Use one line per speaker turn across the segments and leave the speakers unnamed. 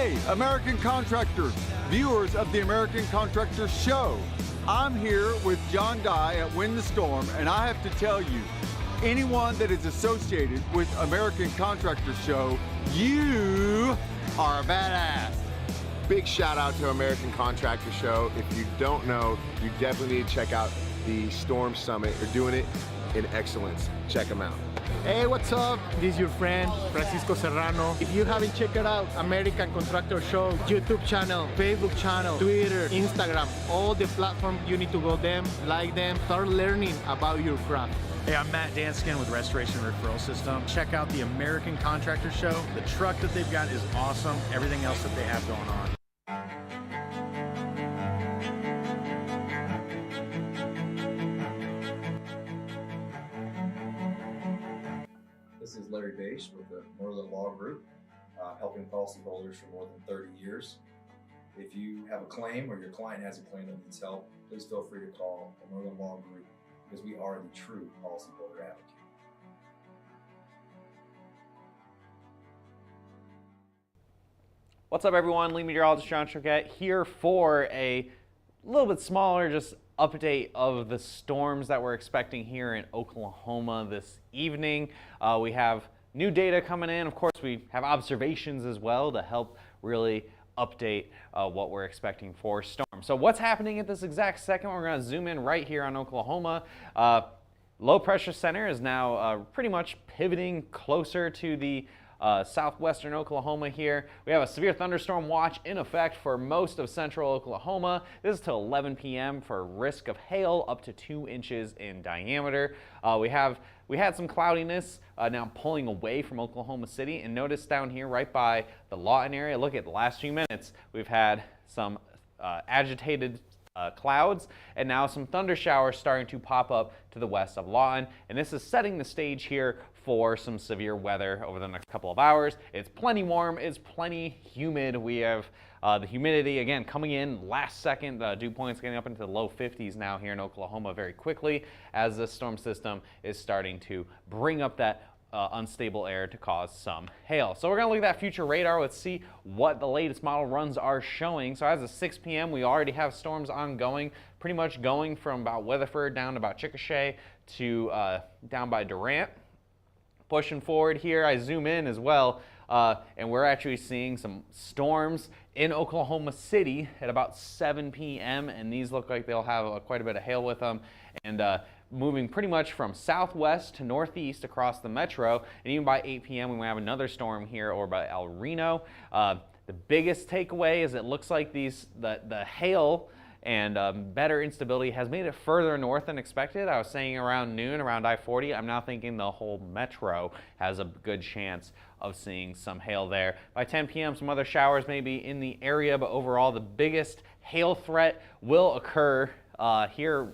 Hey, American contractors, viewers of the American Contractor Show. I'm here with John Dye at Win the Storm, and I have to tell you, anyone that is associated with American Contractor Show, you are a badass.
Big shout out to American Contractor Show. If you don't know, you definitely need to check out the Storm Summit. They're doing it in excellence. Check them out.
Hey, what's up? This is your friend, Francisco Serrano. If you haven't checked it out, American Contractor Show, YouTube channel, Facebook channel, Twitter, Instagram, all the platforms, you need to go them, like them, start learning about your craft.
Hey, I'm Matt Danskin with Restoration Referral System. Check out the American Contractor Show. The truck that they've got is awesome. Everything else that they have going on.
This is Larry Bache with the Merlin Law Group, helping policyholders for more than 30 years. If you have a claim or your client has a claim that needs help, please feel free to call the Merlin Law Group because we are the true policyholder advocate.
What's up, everyone? Lead meteorologist John Choquette here for a little bit smaller just update of the storms that we're expecting here in Oklahoma this evening. We have new data coming in. Of course, we have observations as well to help really update what we're expecting for storms. So what's happening at this exact second? We're going to zoom in right here on Oklahoma. Low pressure center is now pretty much pivoting closer to the southwestern Oklahoma here. We have a severe thunderstorm watch in effect for most of central Oklahoma. This is till 11 p.m. for risk of hail up to 2 inches in diameter. We had some cloudiness now pulling away from Oklahoma City, and notice down here right by the Lawton area, look at the last few minutes, we've had some agitated clouds and now some thunder showers starting to pop up to the west of Lawton, and this is setting the stage here for some severe weather over the next couple of hours. It's plenty warm, it's plenty humid. We have the humidity again coming in last second. Dew points getting up into the low 50s now here in Oklahoma very quickly as the storm system is starting to bring up that unstable air to cause some hail. So we're going to look at that future radar. Let's see what the latest model runs are showing. So as of 6 p.m. we already have storms ongoing, pretty much going from about Weatherford down to about Chickasha to down by Durant. Pushing forward here, I zoom in as well, and we're actually seeing some storms in Oklahoma City at about 7 p.m. and these look like they'll have quite a bit of hail with them, and moving pretty much from southwest to northeast across the metro, and even by 8 p.m. we might have another storm here over by El Reno. The biggest takeaway is it looks like the hail and better instability has made it further north than expected. I was saying around noon, around I-40. I'm now thinking the whole metro has a good chance of seeing some hail there. By 10 p.m., some other showers may be in the area, but overall, the biggest hail threat will occur here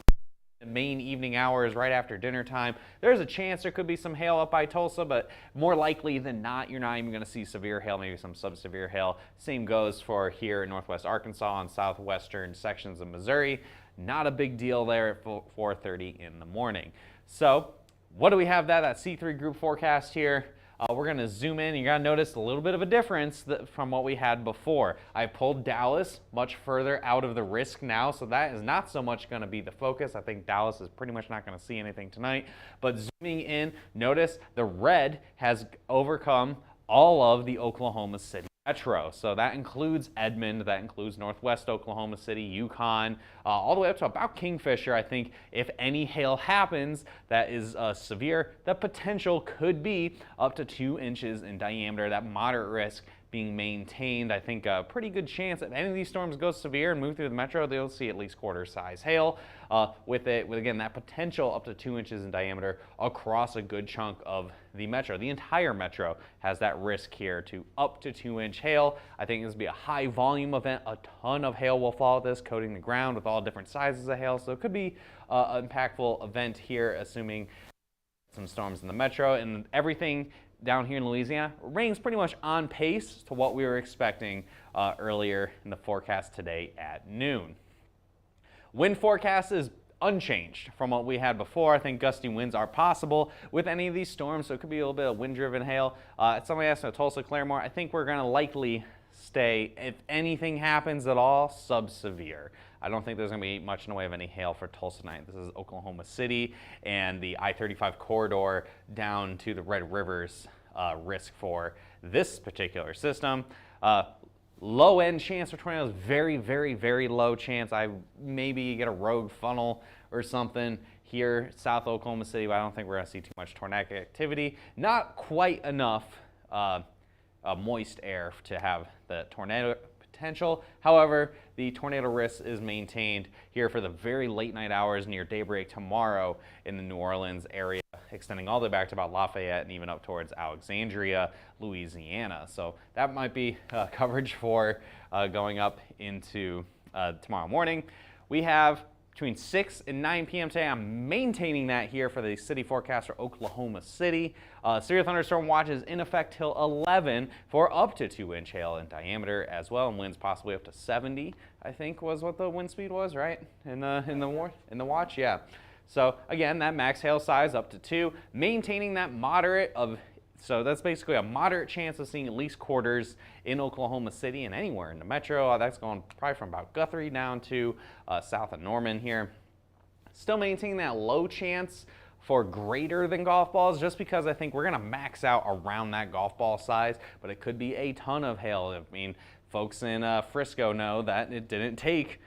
the main evening hours right after dinner time. There's a chance there could be some hail up by Tulsa, but more likely than not, you're not even going to see severe hail, maybe some sub-severe hail. Same goes for here in northwest Arkansas and southwestern sections of Missouri. Not a big deal there at 4:30 in the morning. So what do we have that C3 group forecast here? We're going to zoom in, and you're going to notice a little bit of a difference from what we had before. I pulled Dallas much further out of the risk now, so that is not so much going to be the focus. I think Dallas is pretty much not going to see anything tonight. But zooming in, notice the red has overcome all of the Oklahoma City metro. So that includes Edmond, that includes northwest Oklahoma City, Yukon, all the way up to about Kingfisher. I think if any hail happens that is severe, the potential could be up to 2 inches in diameter. That moderate risk being maintained. I think a pretty good chance if any of these storms go severe and move through the metro, they'll see at least quarter-size hail with again that potential up to 2 inches in diameter across a good chunk of the metro. The entire metro has that risk here to up to 2-inch hail. I think this will be a high volume event. A ton of hail will fall at this, coating the ground with all different sizes of hail. So it could be an impactful event here, assuming some storms in the metro, and everything down here in Louisiana remains pretty much on pace to what we were expecting earlier in the forecast today at noon. Wind forecast is unchanged from what we had before. I think gusty winds are possible with any of these storms, so it could be a little bit of wind-driven hail. Somebody asked me Tulsa, Claremore. I think we're going to likely stay, if anything happens at all, sub-severe. I don't think there's going to be much in the way of any hail for Tulsa tonight. This is Oklahoma City and the I-35 corridor down to the Red Rivers risk for this particular system. Low end chance for tornadoes, very, very, very low chance. Maybe get a rogue funnel or something here south Oklahoma City, but I don't think we're going to see too much tornadic activity. Not quite enough moist air to have the tornado potential. However, the tornado risk is maintained here for the very late night hours near daybreak tomorrow in the New Orleans area, extending all the way back to about Lafayette and even up towards Alexandria, Louisiana. So that might be coverage for going up into tomorrow morning. We have between 6 and 9 p.m. today. I'm maintaining that here for the city forecast for Oklahoma City. Severe thunderstorm watch is in effect till 11 for up to 2-inch hail in diameter as well, and winds possibly up to 70, I think was what the wind speed was, right? In the watch, yeah. So again, that max hail size up to 2, maintaining that moderate of, so that's basically a moderate chance of seeing at least quarters in Oklahoma City and anywhere in the metro. That's going probably from about Guthrie down to south of Norman here. Still maintaining that low chance for greater than golf balls, just because I think we're going to max out around that golf ball size, but it could be a ton of hail. I mean, folks in Frisco know that it didn't take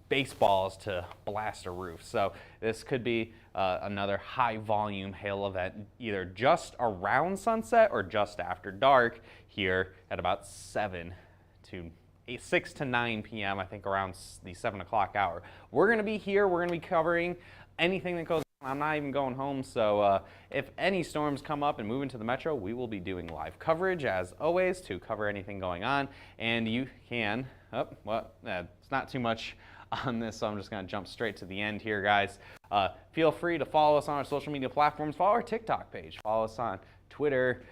baseballs to blast a roof. So this could be another high volume hail event, either just around sunset or just after dark here at about 6 to 9 p.m. I think around the 7 o'clock hour. We're going to be here. We're going to be covering anything that goes on. I'm not even going home. So if any storms come up and move into the metro, we will be doing live coverage as always to cover anything going on. And you can, it's not too much on this, so I'm just going to jump straight to the end here, guys. Feel free to follow us on our social media platforms. Follow our TikTok page. Follow us on Twitter,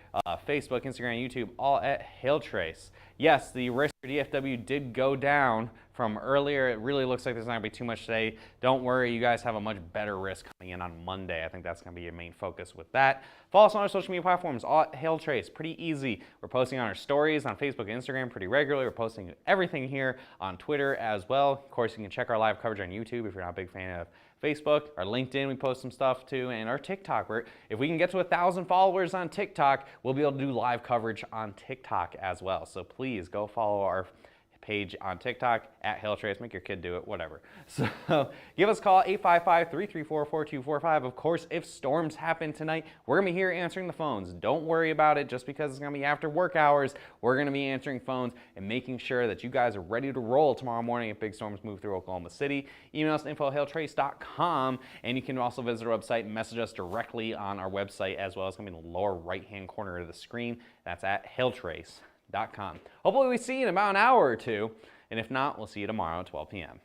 Facebook, Instagram, YouTube, all at Hailtrace. Yes, the risk for DFW did go down from earlier. It really looks like there's not going to be too much today. Don't worry, you guys have a much better risk coming in on Monday. I think that's going to be your main focus with that. Follow us on our social media platforms, all at Hailtrace. Pretty easy. We're posting on our stories on Facebook and Instagram pretty regularly. We're posting everything here on Twitter as well. Of course, you can check our live coverage on YouTube if you're not a big fan of Facebook. Our LinkedIn, we post some stuff too, and our TikTok. If we can get to 1,000 followers on TikTok, we'll be able to do live coverage on TikTok as well. So please go follow our page on TikTok at Hailtrace. Make your kid do it, whatever. So give us a call, 855-334-4245. Of course, if storms happen tonight, we're going to be here answering the phones. Don't worry about it just because it's going to be after work hours. We're going to be answering phones and making sure that you guys are ready to roll tomorrow morning if big storms move through Oklahoma City. Email us info@hailtrace.com, and you can also visit our website and message us directly on our website as well. It's going to be in the lower right-hand corner of the screen. That's at hailtrace.com. Hopefully we see you in about an hour or two, and if not, we'll see you tomorrow at 12 p.m.